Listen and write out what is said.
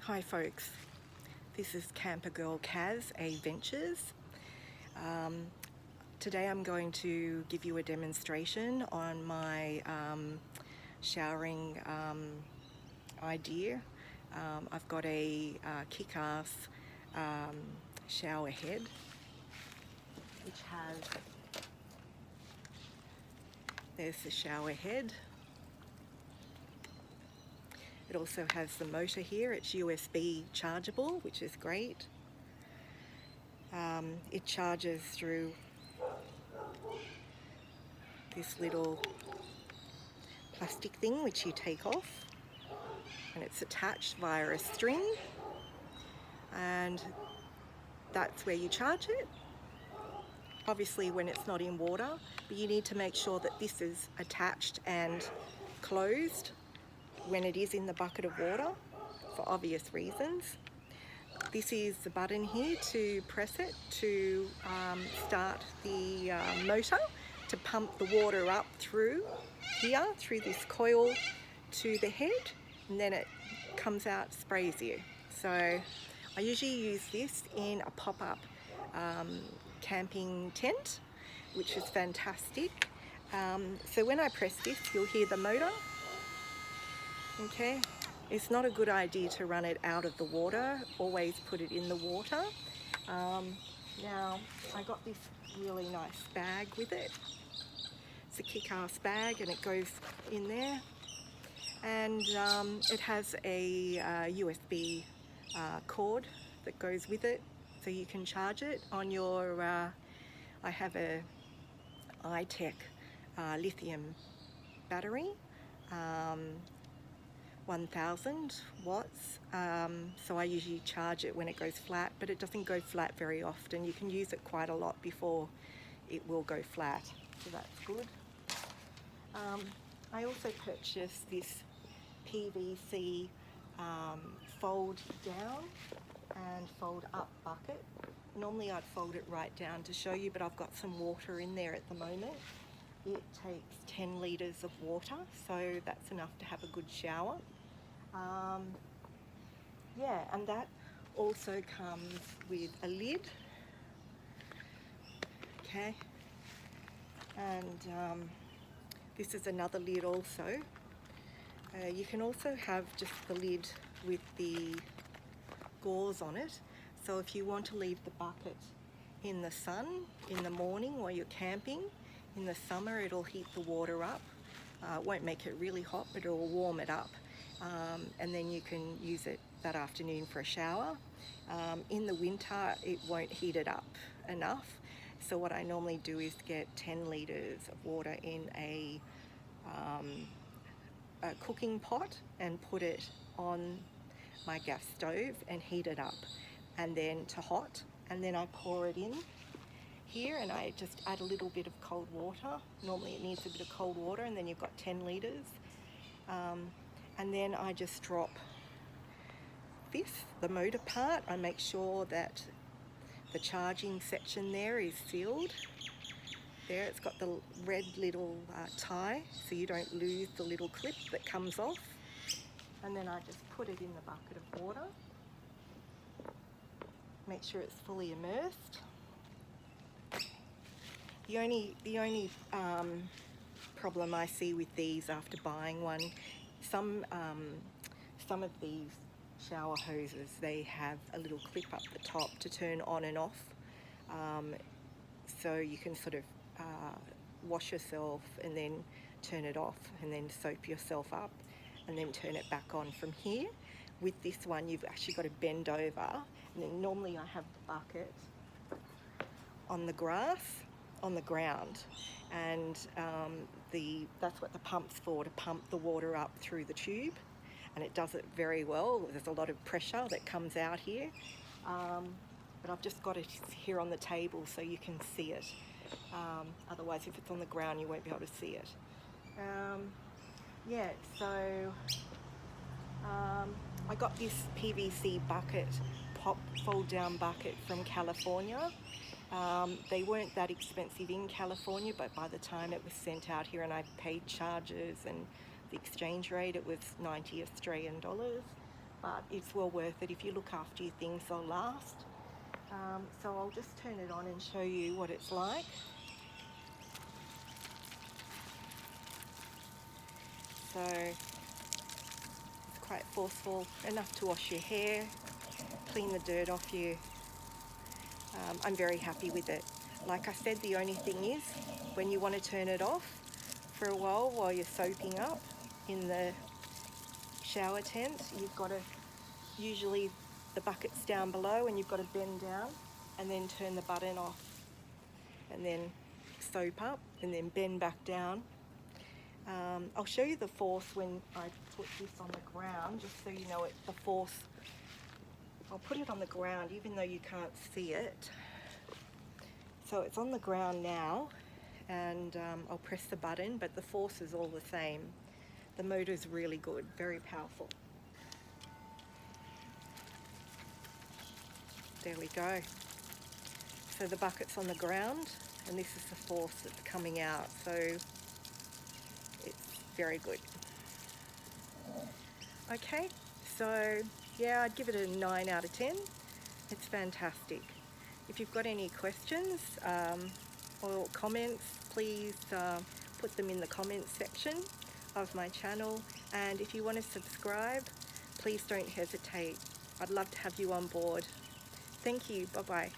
Hi folks, this is Kamper Girl Kaz Adventures. Today I'm going to give you a demonstration on my showering idea. I've got a kick-ass shower head which there's the shower head. It also has the motor here. It's USB chargeable, which is great. It charges through this little plastic thing which you take off, and it's attached via a string, and that's where you charge it. Obviously when it's not in water, but you need to make sure that this is attached and closed when it is in the bucket of water, for obvious reasons. This is the button here to press it to start the motor to pump the water up through here, through this coil to the head, and then it comes out, sprays you. So I usually use this in a pop-up camping tent, which is fantastic. So when I press this, you'll hear the motor. Okay, it's not a good idea to run it out of the water. Always put it in the water. Now, I got this really nice bag with it. It's a kick-ass bag and it goes in there. And it has a USB cord that goes with it, so you can charge it on your, I have a iTech lithium battery. 1000 watts, so I usually charge it when it goes flat, but it doesn't go flat very often. You can use it quite a lot before it will go flat, so that's good. I also purchased this PVC fold down and fold up bucket. Normally I'd fold it right down to show you, but I've got some water in there at the moment. It takes 10 litres of water, so that's enough to have a good shower. Yeah, and that also comes with a lid. Okay, and this is another lid also. You can also have just the lid with the gauze on it. So if you want to leave the bucket in the sun in the morning while you're camping, in the summer it'll heat the water up. It won't make it really hot, but it'll warm it up. And then you can use it that afternoon for a shower. In the winter it won't heat it up enough. So what I normally do is get 10 litres of water in a cooking pot and put it on my gas stove and heat it up, and then to hot, and then I pour it in here and I just add a little bit of cold water. Normally it needs a bit of cold water, and then you've got 10 litres. And then I just drop this, the motor part. I make sure that the charging section there is sealed. There, it's got the red little tie, so you don't lose the little clip that comes off. And then I just put it in the bucket of water. Make sure it's fully immersed. The only problem I see with these after buying one, some of these shower hoses, they have a little clip up the top to turn on and off, so you can sort of wash yourself and then turn it off, and then soap yourself up and then turn it back on from here. With this one you've actually got to bend over, and then normally I have the bucket on the grass, on the ground, and that's what the pump's for, to pump the water up through the tube, and it does it very well. There's a lot of pressure that comes out here, but I've just got it here on the table so you can see it. Otherwise if it's on the ground you won't be able to see it. Yeah, so I got this PVC bucket, fold down bucket from California. They weren't that expensive in California, but by the time it was sent out here and I paid charges and the exchange rate, it was 90 Australian dollars. but it's well worth it. If you look after your things, they'll last. So I'll just turn it on and show you what it's like. So it's quite forceful, enough to wash your hair, clean the dirt off you. I'm very happy with it. Like I said, the only thing is when you want to turn it off for a while you're soaping up in the shower tent, you've got to, usually the bucket's down below and you've got to bend down and then turn the button off and then soap up and then bend back down. I'll show you the force when I put this on the ground, just so you know it, the force. I'll put it on the ground even though you can't see it. So it's on the ground now, and I'll press the button, but the force is all the same. The motor's really good, very powerful. There we go. So the bucket's on the ground and this is the force that's coming out, so it's very good. Okay, so yeah, I'd give it a 9 out of 10. It's fantastic. If you've got any questions or comments, please put them in the comments section of my channel, and if you want to subscribe, please don't hesitate. I'd love to have you on board. Thank you. Bye bye.